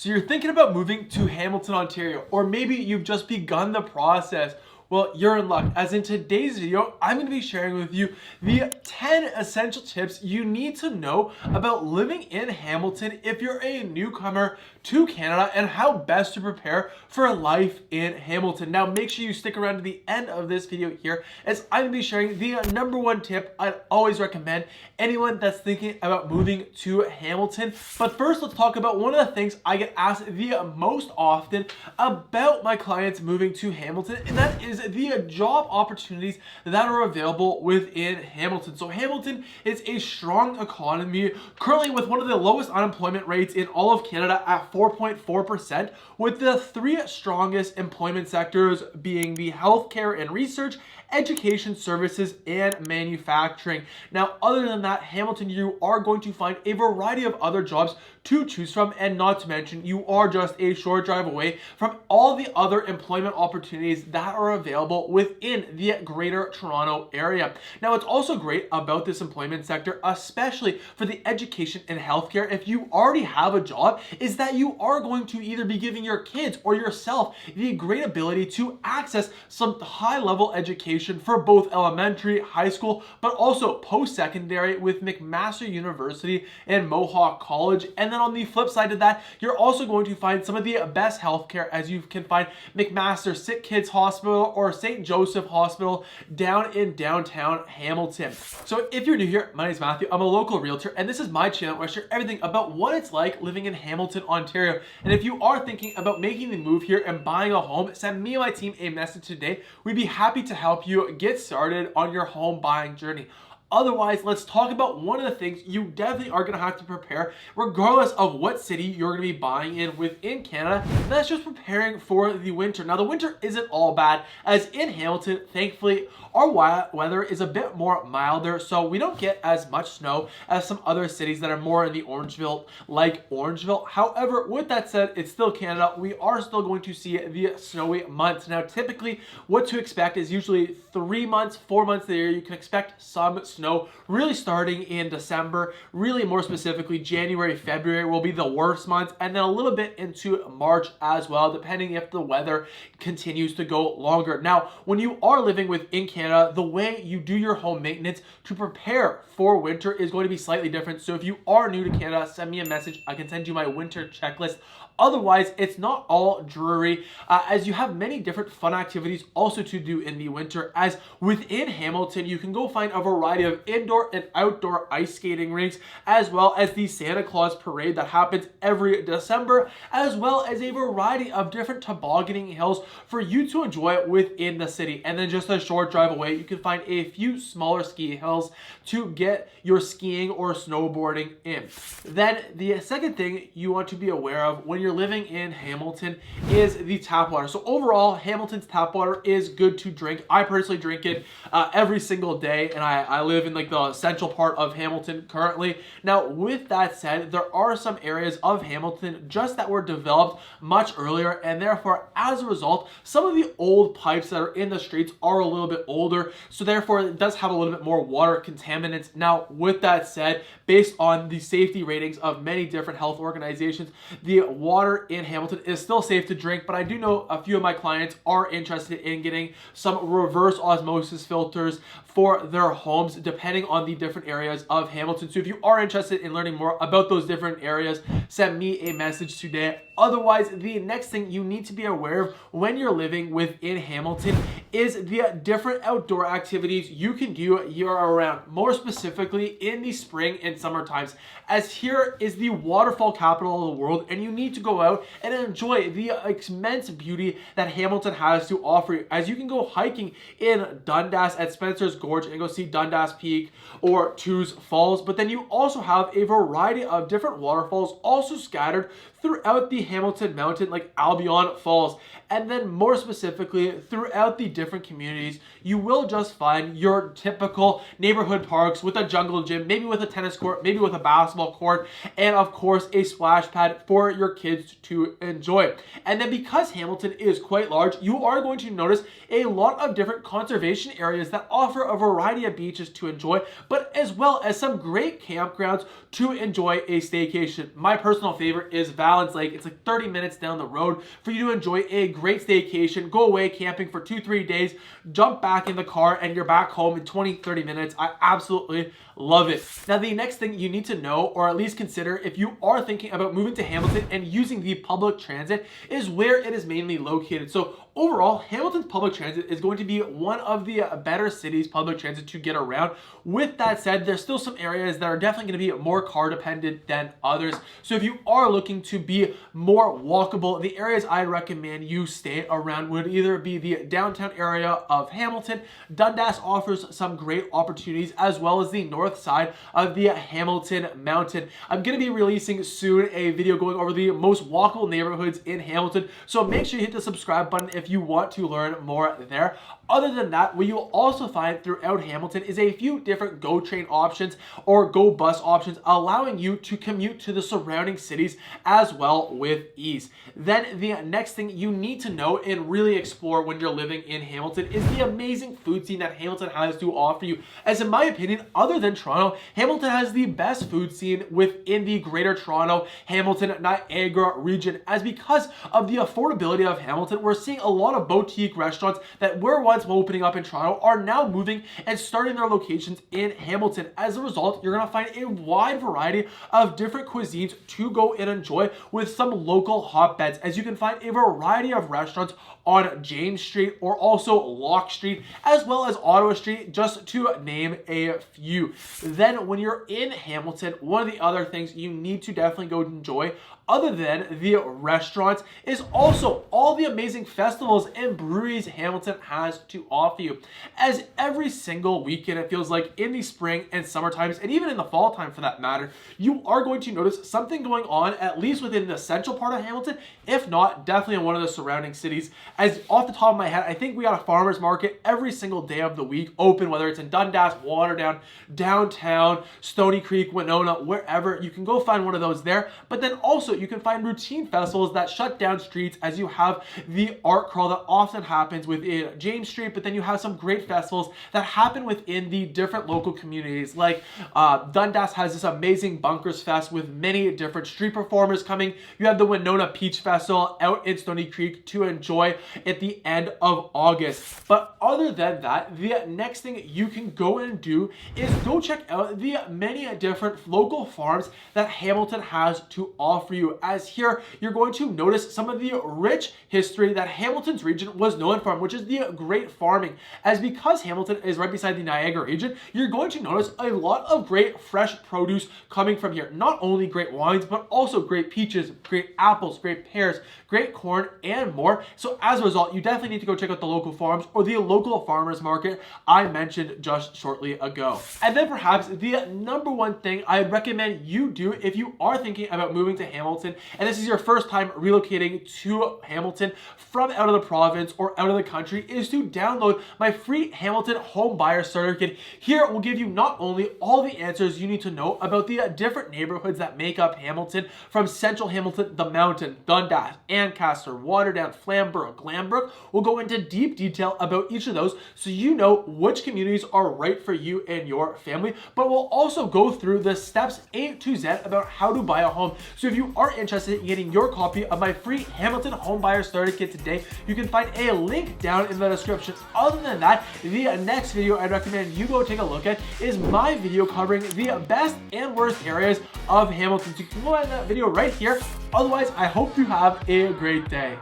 So you're thinking about moving to Hamilton, Ontario, or maybe you've just begun the process. Well, you're in luck, as in today's video, I'm going to be sharing with you the 10 essential tips you need to know about living in Hamilton if you're a newcomer to Canada and how best to prepare for life in Hamilton. Now, make sure you stick around to the end of this video here, as I'm going to be sharing the number one tip I'd always recommend anyone that's thinking about moving to Hamilton. But first, let's talk about one of the things I get asked the most often about my clients moving to Hamilton, and that is the job opportunities that are available within Hamilton. So Hamilton is a strong economy, currently with one of the lowest unemployment rates in all of Canada at 4.4%, with the three strongest employment sectors being the healthcare and research, education services, and manufacturing. Now, other than that, Hamilton, you are going to find a variety of other jobs to choose from, and not to mention, you are just a short drive away from all the other employment opportunities that are available within the Greater Toronto area. Now, what's also great about this employment sector, especially for the education and healthcare, if you already have a job, is that you are going to either be giving your kids or yourself the great ability to access some high-level education for both elementary, high school, but also post-secondary with McMaster University and Mohawk College. And then on the flip side of that, you're also going to find some of the best healthcare, as you can find McMaster Sick Kids Hospital or St. Joseph Hospital down in downtown Hamilton. So if you're new here, my name is Matthew. I'm a local realtor, and this is my channel where I share everything about what it's like living in Hamilton, Ontario. And if you are thinking about making the move here and buying a home, send me and my team a message today. We'd be happy to help you get started on your home buying journey. Otherwise, let's talk about one of the things you definitely are going to have to prepare regardless of what city you're going to be buying in within Canada. That's just preparing for the winter. Now, the winter isn't all bad, as in Hamilton, thankfully, our weather is a bit more milder, so we don't get as much snow as some other cities that are more in the orange belt, like Orangeville. However, with that said, it's still Canada. We are still going to see the snowy months. Now, typically, what to expect is usually 3 months, 4 months of the year. You can expect some snow really starting in December, really more specifically January, February will be the worst months, and then a little bit into March as well, depending if the weather continues to go longer. Now, when you are living within Canada, the way you do your home maintenance to prepare for winter is going to be slightly different. So if you are new to Canada, send me a message. I can send you my winter checklist. Otherwise, it's not all dreary, as you have many different fun activities also to do in the winter, as within Hamilton, you can go find a variety of indoor and outdoor ice skating rinks, as well as the Santa Claus parade that happens every December, as well as a variety of different tobogganing hills for you to enjoy within the city. And then just a short drive away, you can find a few smaller ski hills to get your skiing or snowboarding in. Then the second thing you want to be aware of when you're living in Hamilton is the tap water. So overall, Hamilton's tap water is good to drink. I personally drink it every single day, and I live in like the central part of Hamilton currently. Now, with that said, there are some areas of Hamilton just that were developed much earlier, and therefore, as a result, some of the old pipes that are in the streets are a little bit older, so therefore it does have a little bit more water contaminants. Now, with that said, based on the safety ratings of many different health organizations, the water in Hamilton is still safe to drink, but I do know a few of my clients are interested in getting some reverse osmosis filters for their homes, depending on the different areas of Hamilton. So if you are interested in learning more about those different areas, send me a message today. Otherwise, the next thing you need to be aware of when you're living within Hamilton is the different outdoor activities you can do year-round, more specifically in the spring and summer times, as here is the waterfall capital of the world, and you need to go out and enjoy the immense beauty that Hamilton has to offer you, as you can go hiking in Dundas at Spencer's Gorge and go see Dundas Peak or Tews Falls, but then you also have a variety of different waterfalls also scattered throughout the Hamilton Mountain, like Albion Falls. And then more specifically, throughout the different communities, you will just find your typical neighborhood parks with a jungle gym, maybe with a tennis court, maybe with a basketball court, and of course a splash pad for your kids to enjoy. And then because Hamilton is quite large, you are going to notice a lot of different conservation areas that offer a variety of beaches to enjoy, but as well as some great campgrounds to enjoy a staycation. My personal favorite is Valley Islands Lake. It's like 30 minutes down the road for you to enjoy a great staycation, go away camping for 2-3 days, jump back in the car, and you're back home in 20-30 minutes. I absolutely love it. Now, the next thing you need to know, or at least consider if you are thinking about moving to Hamilton and using the public transit, is where it is mainly located. So overall, Hamilton's public transit is going to be one of the better cities' public transit to get around. With that said, there's still some areas that are definitely going to be more car dependent than others. So if you are looking to be more walkable, the areas I recommend you stay around would either be the downtown area of Hamilton. Dundas offers some great opportunities, as well as the north side of the Hamilton Mountain. I'm going to be releasing soon a video going over the most walkable neighborhoods in Hamilton, so make sure you hit the subscribe button if you want to learn more there. Other than that, what you'll also find throughout Hamilton is a few different GO train options or GO bus options, allowing you to commute to the surrounding cities as well with ease. Then the next thing you need to know and really explore when you're living in Hamilton is the amazing food scene that Hamilton has to offer you. As in my opinion, other than Toronto, Hamilton has the best food scene within the Greater Toronto, Hamilton, Niagara region. As because of the affordability of Hamilton, we're seeing a lot of boutique restaurants that were once opening up in Toronto are now moving and starting their locations in Hamilton. As a result, you're going to find a wide variety of different cuisines to go and enjoy with some local hotbeds, as you can find a variety of restaurants on James Street or also Locke Street, as well as Ottawa Street, just to name a few. Then when you're in Hamilton, one of the other things you need to definitely go enjoy, other than the restaurants, is also all the amazing festivals and breweries Hamilton has to offer you. As every single weekend, it feels like in the spring and summer times, and even in the fall time for that matter, you are going to notice something going on, at least within the central part of Hamilton, if not definitely in one of the surrounding cities. As off the top of my head, I think we got a farmer's market every single day of the week open, whether it's in Dundas, Waterdown, downtown, Stony Creek, Winona, wherever. You can go find one of those there. But then also you can find routine festivals that shut down streets, as you have the art crawl that often happens within James Street, but then you have some great festivals that happen within the different local communities. Like Dundas has this amazing Bunkers Fest with many different street performers coming. You have the Winona Peach Festival out in Stony Creek to enjoy at the end of August. But other than that, the next thing you can go and do is go check out the many different local farms that Hamilton has to offer you. As here, you're going to notice some of the rich history that Hamilton's region was known for, which is the great farming. As because Hamilton is right beside the Niagara region, you're going to notice a lot of great fresh produce coming from here. Not only great wines, but also great peaches, great apples, great pears, great corn, and more. So as a result, you definitely need to go check out the local farms or the local farmers market I mentioned just shortly ago. And then perhaps the number one thing I recommend you do if you are thinking about moving to Hamilton, and this is your first time relocating to Hamilton from out of the province or out of the country, is to download my free Hamilton Home Buyer Starter Kit. Here it will give you not only all the answers you need to know about the different neighborhoods that make up Hamilton, from Central Hamilton, the Mountain, Dundas, Ancaster, Waterdown, Flamborough, Glanbrook. We'll go into deep detail about each of those so you know which communities are right for you and your family, but we'll also go through the steps A to Z about how to buy a home. So if you are interested in getting your copy of my free Hamilton Home Buyer Starter Kit today, you can find a link down in the description. Other than that, the next video I recommend you go take a look at is my video covering the best and worst areas of Hamilton. So you can go at that video right here. Otherwise, I hope you have a great day.